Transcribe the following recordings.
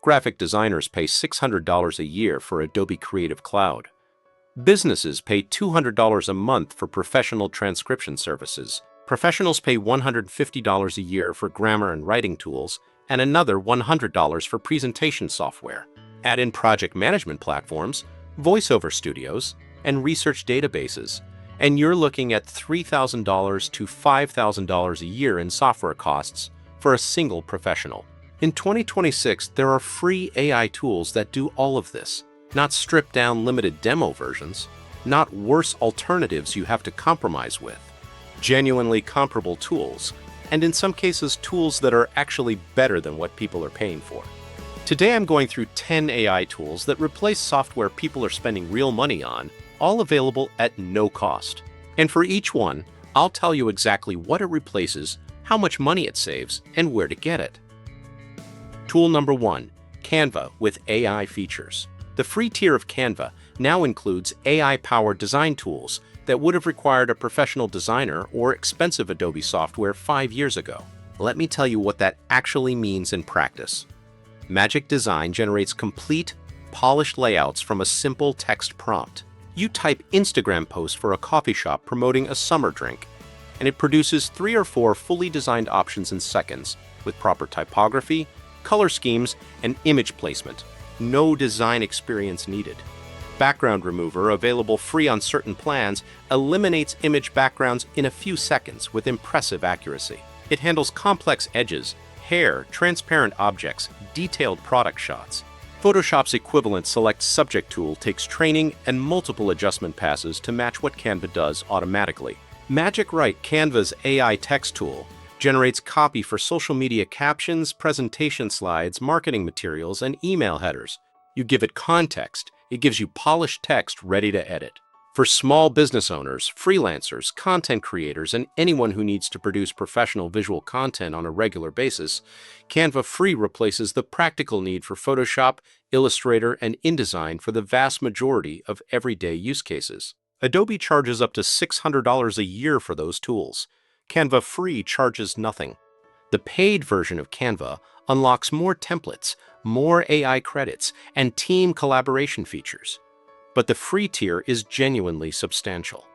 Graphic designers pay $600 a year for Adobe Creative Cloud. Businesses pay $200 a month for professional transcription services. Professionals pay $150 a year for grammar and writing tools, and another $100 for presentation software. Add in project management platforms, voiceover studios, and research databases, and you're looking at $3,000 to $5,000 a year in software costs for a single professional. In 2026, there are free AI tools that do all of this, not stripped-down limited demo versions, not worse alternatives you have to compromise with. Genuinely comparable tools, and in some cases tools that are actually better than what people are paying for. Today I'm going through 10 AI tools that replace software people are spending real money on, all available at no cost. And for each one, I'll tell you exactly what it replaces, how much money it saves, and where to get it. Tool number 1, Canva with AI features. The free tier of Canva now includes AI-powered design tools that would have required a professional designer or expensive Adobe software 5 years ago. Let me tell you what that actually means in practice. Magic Design generates complete, polished layouts from a simple text prompt. You type Instagram post for a coffee shop promoting a summer drink, and it produces 3 or 4 fully designed options in seconds with proper typography, color schemes, and image placement. No design experience needed. Background Remover, available free on certain plans, eliminates image backgrounds in a few seconds with impressive accuracy. It handles complex edges, hair, transparent objects, detailed product shots. Photoshop's equivalent Select Subject tool takes training and multiple adjustment passes to match what Canva does automatically. Magic Write, Canva's AI text tool, generates copy for social media captions, presentation slides, marketing materials, and email headers. You give it context, it gives you polished text ready to edit. For small business owners, freelancers, content creators, and anyone who needs to produce professional visual content on a regular basis, Canva Free replaces the practical need for Photoshop, Illustrator, and InDesign for the vast majority of everyday use cases. Adobe charges up to $600 a year for those tools. Canva Free charges nothing. The paid version of Canva unlocks more templates, more AI credits, and team collaboration features. But the free tier is genuinely substantial.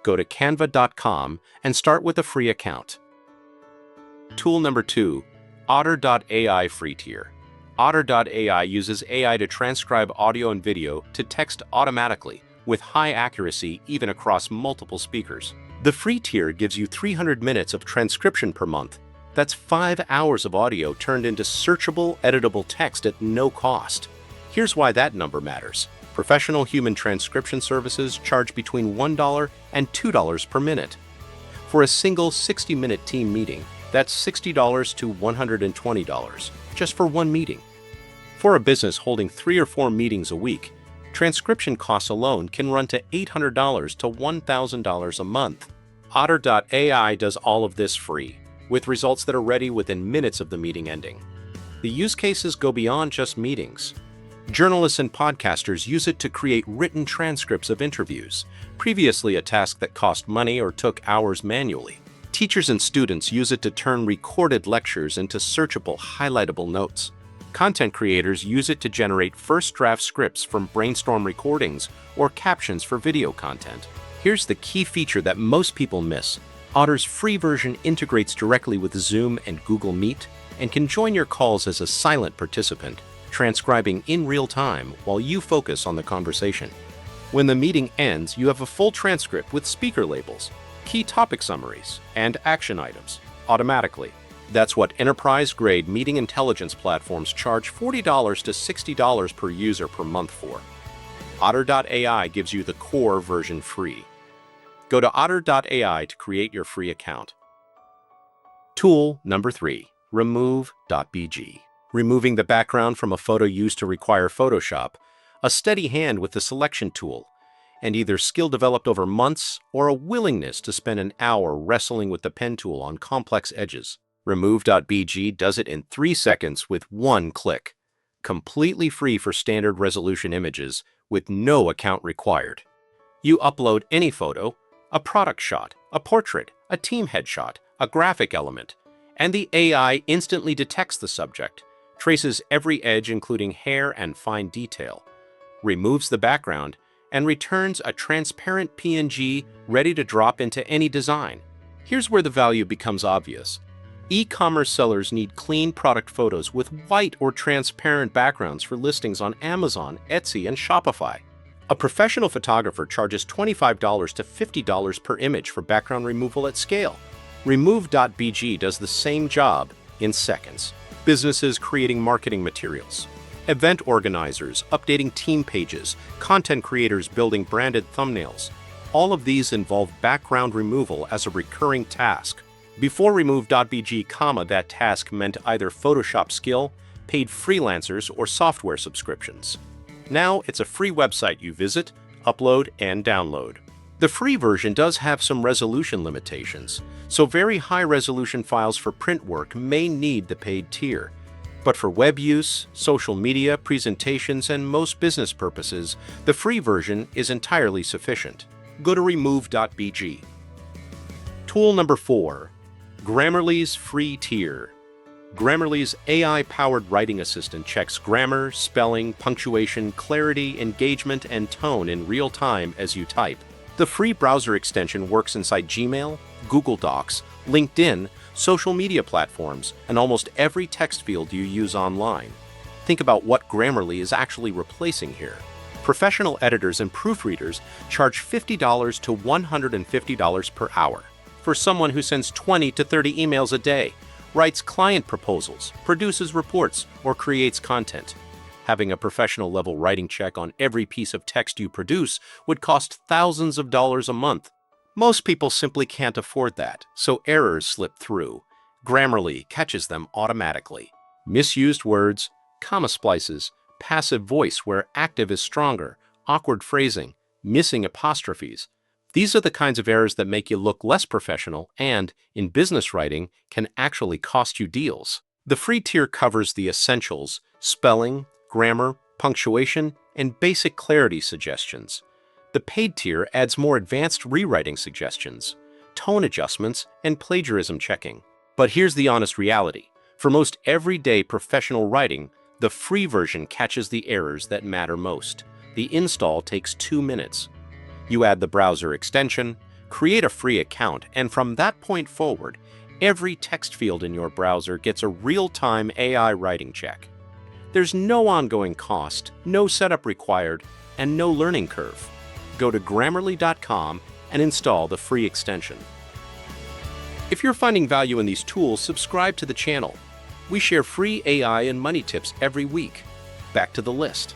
Go to canva.com and start with a free account. Tool number 2, Otter.ai free tier. Otter.ai uses AI to transcribe audio and video to text automatically with high accuracy even across multiple speakers. The free tier gives you 300 minutes of transcription per month. That's 5 hours of audio turned into searchable, editable text at no cost. Here's why that number matters. Professional human transcription services charge between $1 and $2 per minute. For a single 60-minute team meeting, that's $60 to $120, just for one meeting. For a business holding 3 or 4 meetings a week, transcription costs alone can run to $800 to $1,000 a month. Otter.ai does all of this free, with results that are ready within minutes of the meeting ending. The use cases go beyond just meetings. Journalists and podcasters use it to create written transcripts of interviews, previously a task that cost money or took hours manually. Teachers and students use it to turn recorded lectures into searchable, highlightable notes. Content creators use it to generate first draft scripts from brainstorm recordings or captions for video content. Here's the key feature that most people miss. Otter's free version integrates directly with Zoom and Google Meet and can join your calls as a silent participant, transcribing in real time while you focus on the conversation. When the meeting ends, you have a full transcript with speaker labels, key topic summaries, and action items automatically. That's what enterprise-grade meeting intelligence platforms charge $40 to $60 per user per month for. Otter.ai gives you the core version free. Go to Otter.ai to create your free account. Tool number 3, Remove.bg. Removing the background from a photo used to require Photoshop, a steady hand with the selection tool, and either skill developed over months or a willingness to spend an hour wrestling with the pen tool on complex edges. Remove.bg does it in 3 seconds with one click. Completely free for standard resolution images with no account required. You upload any photo, a product shot, a portrait, a team headshot, a graphic element, and the AI instantly detects the subject, traces every edge including hair and fine detail, removes the background, and returns a transparent PNG ready to drop into any design. Here's where the value becomes obvious. E-commerce sellers need clean product photos with white or transparent backgrounds for listings on Amazon, Etsy, and Shopify. A professional photographer charges $25 to $50 per image for background removal at scale. Remove.bg does the same job in seconds. Businesses creating marketing materials, event organizers updating team pages, content creators building branded thumbnails. All of these involve background removal as a recurring task. Before Remove.bg, that task meant either Photoshop skill, paid freelancers, or software subscriptions. Now it's a free website you visit, upload, and download. The free version does have some resolution limitations, so very high-resolution files for print work may need the paid tier. But for web use, social media, presentations, and most business purposes, the free version is entirely sufficient. Go to Remove.bg. Tool number 4. Grammarly's free tier. Grammarly's AI-powered writing assistant checks grammar, spelling, punctuation, clarity, engagement, and tone in real time as you type. The free browser extension works inside Gmail, Google Docs, LinkedIn, social media platforms, and almost every text field you use online. Think about what Grammarly is actually replacing here. Professional editors and proofreaders charge $50 to $150 per hour. For someone who sends 20 to 30 emails a day, writes client proposals, produces reports, or creates content. Having a professional-level writing check on every piece of text you produce would cost thousands of dollars a month. Most people simply can't afford that, so errors slip through. Grammarly catches them automatically. Misused words, comma splices, passive voice where active is stronger, awkward phrasing, missing apostrophes. These are the kinds of errors that make you look less professional and, in business writing, can actually cost you deals. The free tier covers the essentials: spelling, grammar, punctuation, and basic clarity suggestions. The paid tier adds more advanced rewriting suggestions, tone adjustments, and plagiarism checking. But here's the honest reality. For most everyday professional writing, the free version catches the errors that matter most. The install takes 2 minutes. You add the browser extension, create a free account, and from that point forward, every text field in your browser gets a real-time AI writing check. There's no ongoing cost, no setup required, and no learning curve. Go to Grammarly.com and install the free extension. If you're finding value in these tools, subscribe to the channel. We share free AI and money tips every week. Back to the list.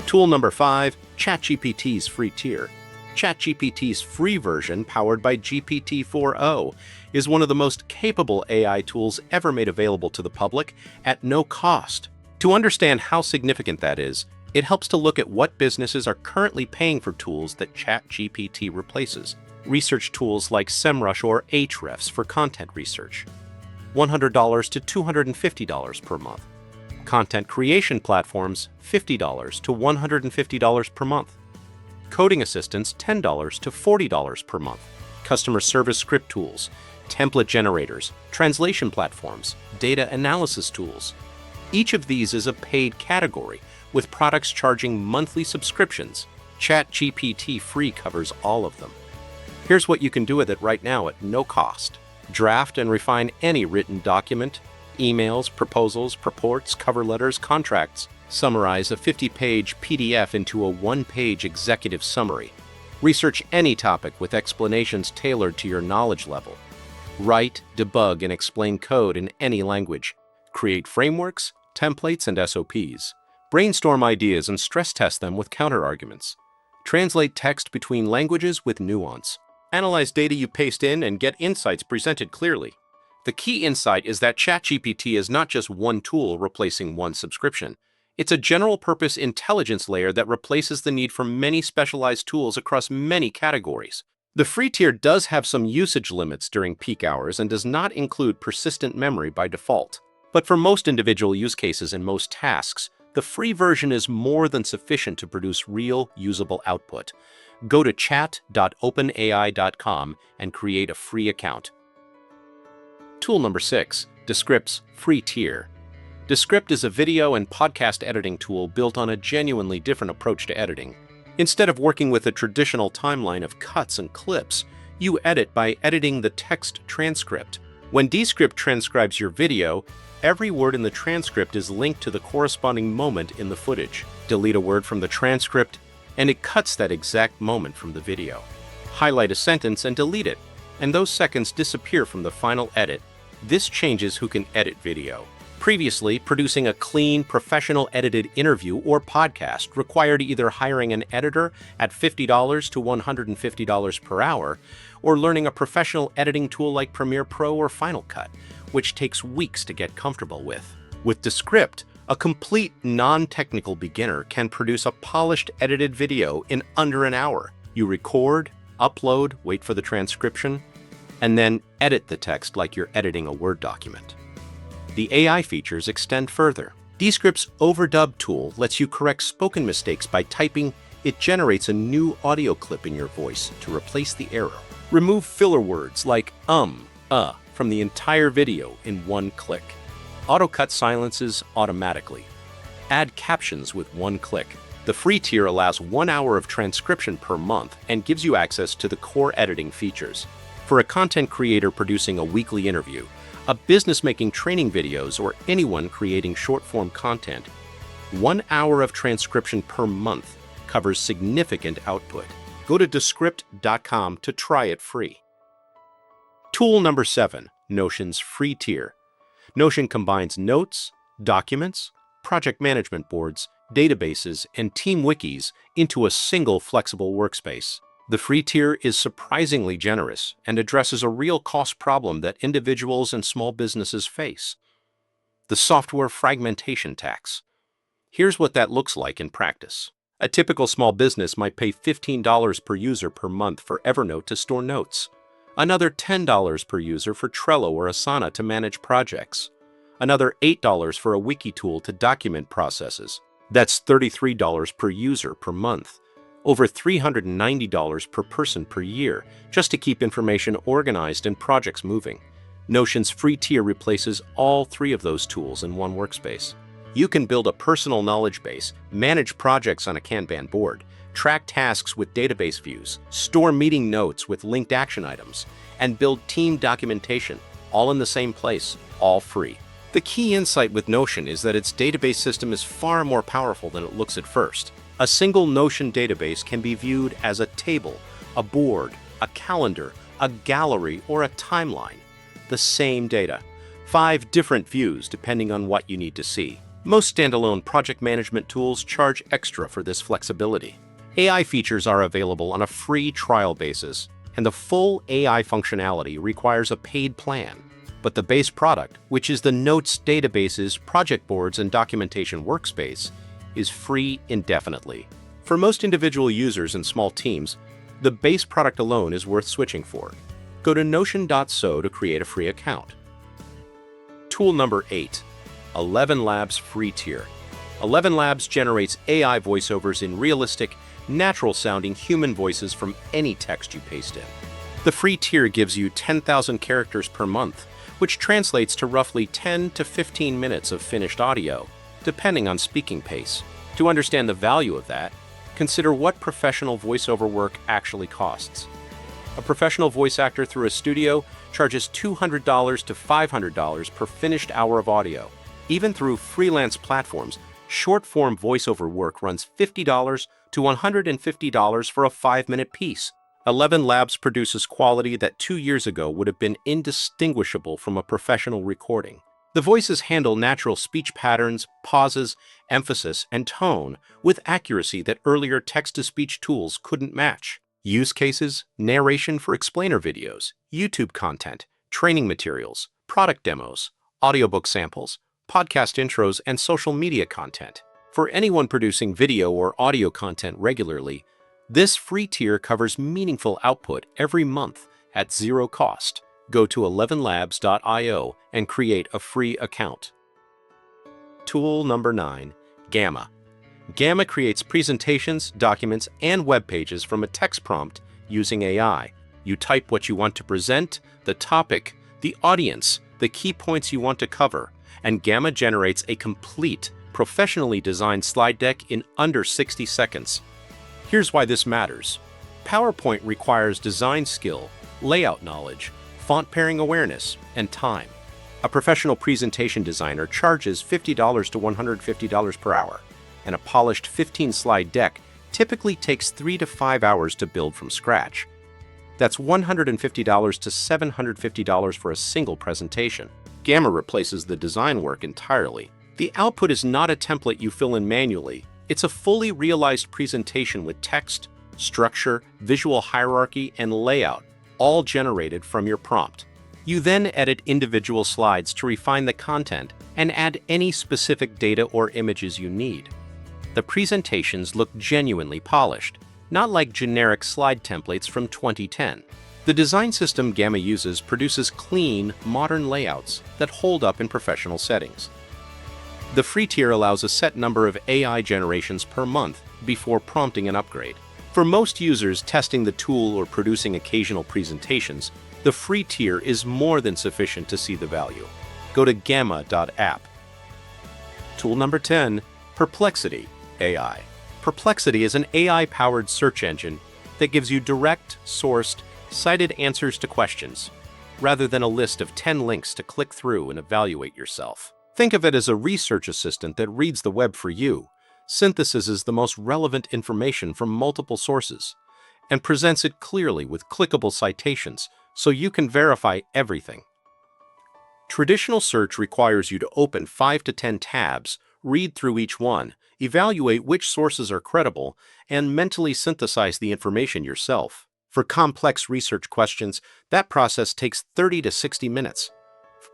Tool number 5, ChatGPT's free tier. ChatGPT's free version, powered by GPT-4o, is one of the most capable AI tools ever made available to the public at no cost. To understand how significant that is, it helps to look at what businesses are currently paying for tools that ChatGPT replaces. Research tools like SEMrush or Ahrefs for content research, $100 to $250 per month. Content creation platforms, $50 to $150 per month. Coding assistants, $10 to $40 per month. Customer service script tools, template generators, translation platforms, data analysis tools. Each of these is a paid category, with products charging monthly subscriptions. ChatGPT Free covers all of them. Here's what you can do with it right now at no cost. Draft and refine any written document, emails, proposals, reports, cover letters, contracts. Summarize a 50-page PDF into a 1-page executive summary. Research any topic with explanations tailored to your knowledge level. Write, debug, and explain code in any language. Create frameworks, templates, and SOPs. Brainstorm ideas and stress test them with counterarguments. Translate text between languages with nuance. Analyze data you paste in and get insights presented clearly. The key insight is that ChatGPT is not just one tool replacing one subscription. It's a general-purpose intelligence layer that replaces the need for many specialized tools across many categories. The free tier does have some usage limits during peak hours and does not include persistent memory by default. But for most individual use cases and most tasks, the free version is more than sufficient to produce real, usable output. Go to chat.openai.com and create a free account. Tool number 6, Descript's free tier. Descript is a video and podcast editing tool built on a genuinely different approach to editing. Instead of working with a traditional timeline of cuts and clips, you edit by editing the text transcript. When Descript transcribes your video, every word in the transcript is linked to the corresponding moment in the footage. Delete a word from the transcript, and it cuts that exact moment from the video. Highlight a sentence and delete it, and those seconds disappear from the final edit. This changes who can edit video. Previously, producing a clean, professional edited interview or podcast required either hiring an editor at $50 to $150 per hour, or learning a professional editing tool like Premiere Pro or Final Cut, which takes weeks to get comfortable with. With Descript, a complete non-technical beginner can produce a polished edited video in under an hour. You record, upload, wait for the transcription, and then edit the text like you're editing a Word document. The AI features extend further. Descript's overdub tool lets you correct spoken mistakes by typing. It generates a new audio clip in your voice to replace the error. Remove filler words like from the entire video in one click. Auto-cut silences automatically. Add captions with one click. The free tier allows 1 hour of transcription per month and gives you access to the core editing features. For a content creator producing a weekly interview, a business making training videos, or anyone creating short-form content, 1 hour of transcription per month covers significant output. Go to Descript.com to try it free. Tool number 7, Notion's free tier. Notion combines notes, documents, project management boards, databases, and team wikis into a single flexible workspace. The free tier is surprisingly generous and addresses a real cost problem that individuals and small businesses face: the software fragmentation tax. Here's what that looks like in practice. A typical small business might pay $15 per user per month for Evernote to store notes, another $10 per user for Trello or Asana to manage projects, another $8 for a wiki tool to document processes. That's $33 per user per month. Over $390 per person per year, just to keep information organized and projects moving. Notion's free tier replaces all 3 of those tools in one workspace. You can build a personal knowledge base, manage projects on a Kanban board, track tasks with database views, store meeting notes with linked action items, and build team documentation, all in the same place, all free. The key insight with Notion is that its database system is far more powerful than it looks at first. A single Notion database can be viewed as a table, a board, a calendar, a gallery, or a timeline. The same data. 5 different views depending on what you need to see. Most standalone project management tools charge extra for this flexibility. AI features are available on a free trial basis, and the full AI functionality requires a paid plan. But the base product, which is the Notes databases, project boards, and documentation workspace, is free indefinitely. For most individual users and small teams, the base product alone is worth switching for. Go to Notion.so to create a free account. Tool number 8, ElevenLabs free tier. ElevenLabs generates AI voiceovers in realistic, natural-sounding human voices from any text you paste in. The free tier gives you 10,000 characters per month, which translates to roughly 10 to 15 minutes of finished audio, depending on speaking pace. To understand the value of that, consider what professional voiceover work actually costs. A professional voice actor through a studio charges $200 to $500 per finished hour of audio. Even through freelance platforms, short-form voiceover work runs $50 to $150 for a 5-minute piece. ElevenLabs produces quality that 2 years ago would have been indistinguishable from a professional recording. The voices handle natural speech patterns, pauses, emphasis, and tone with accuracy that earlier text-to-speech tools couldn't match. Use cases: narration for explainer videos, YouTube content, training materials, product demos, audiobook samples, podcast intros, and social media content. For anyone producing video or audio content regularly, this free tier covers meaningful output every month at zero cost. Go to ElevenLabs.io and create a free account. Tool number 9, Gamma. Gamma creates presentations, documents, and web pages from a text prompt using AI. You type what you want to present, the topic, the audience, the key points you want to cover, and Gamma generates a complete, professionally designed slide deck in under 60 seconds. Here's why this matters. PowerPoint requires design skill, layout knowledge, font pairing awareness, and time. A professional presentation designer charges $50 to $150 per hour, and a polished 15-slide deck typically takes 3 to 5 hours to build from scratch. That's $150 to $750 for a single presentation. Gamma replaces the design work entirely. The output is not a template you fill in manually. It's a fully realized presentation with text, structure, visual hierarchy, and layout, all generated from your prompt. You then edit individual slides to refine the content and add any specific data or images you need. The presentations look genuinely polished, not like generic slide templates from 2010. The design system Gamma uses produces clean, modern layouts that hold up in professional settings. The free tier allows a set number of AI generations per month before prompting an upgrade. For most users testing the tool or producing occasional presentations, the free tier is more than sufficient to see the value. Go to Gamma.app. Tool number 10, Perplexity AI. Perplexity is an AI-powered search engine that gives you direct, sourced, cited answers to questions, rather than a list of 10 links to click through and evaluate yourself. Think of it as a research assistant that reads the web for you, synthesizes the most relevant information from multiple sources, and presents it clearly with clickable citations so you can verify everything. Traditional search requires you to open 5 to 10 tabs, read through each one, evaluate which sources are credible, and mentally synthesize the information yourself. For complex research questions, that process takes 30 to 60 minutes.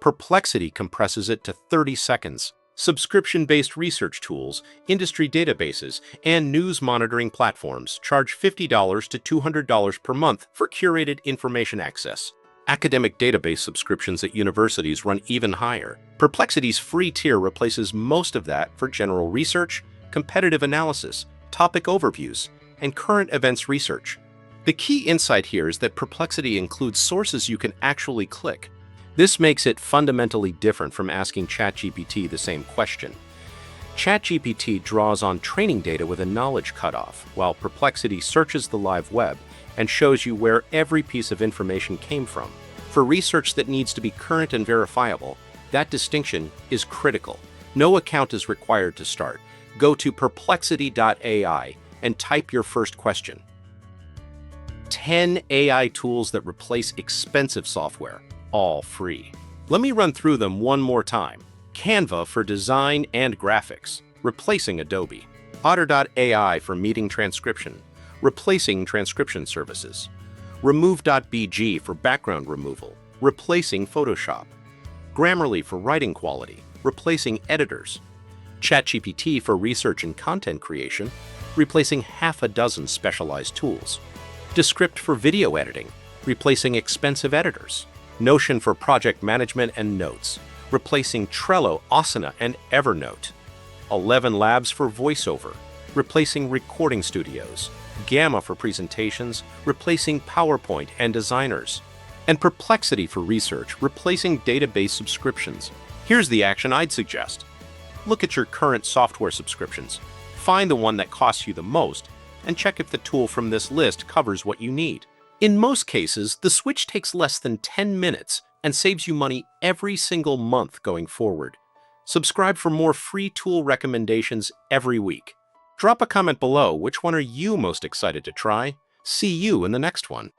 Perplexity compresses it to 30 seconds. Subscription-based research tools, industry databases, and news monitoring platforms charge $50 to $200 per month for curated information access. Academic database subscriptions at universities run even higher. Perplexity's free tier replaces most of that for general research, competitive analysis, topic overviews, and current events research. The key insight here is that Perplexity includes sources you can actually click. This makes it fundamentally different from asking ChatGPT the same question. ChatGPT draws on training data with a knowledge cutoff, while Perplexity searches the live web and shows you where every piece of information came from. For research that needs to be current and verifiable, that distinction is critical. No account is required to start. Go to Perplexity.ai and type your first question. 10 AI tools that replace expensive software, all free. Let me run through them one more time. Canva for design and graphics, replacing Adobe. Otter.ai for meeting transcription, replacing transcription services. Remove.bg for background removal, replacing Photoshop. Grammarly for writing quality, replacing editors. ChatGPT for research and content creation, replacing half a dozen specialized tools. Descript for video editing, replacing expensive editors. Notion for project management and notes, replacing Trello, Asana, and Evernote. ElevenLabs for voiceover, replacing recording studios. Gamma for presentations, replacing PowerPoint and designers. And Perplexity for research, replacing database subscriptions. Here's the action I'd suggest. Look at your current software subscriptions. Find the one that costs you the most, and check if the tool from this list covers what you need. In most cases, the switch takes less than 10 minutes and saves you money every single month going forward. Subscribe for more free tool recommendations every week. Drop a comment below which one are you most excited to try. See you in the next one.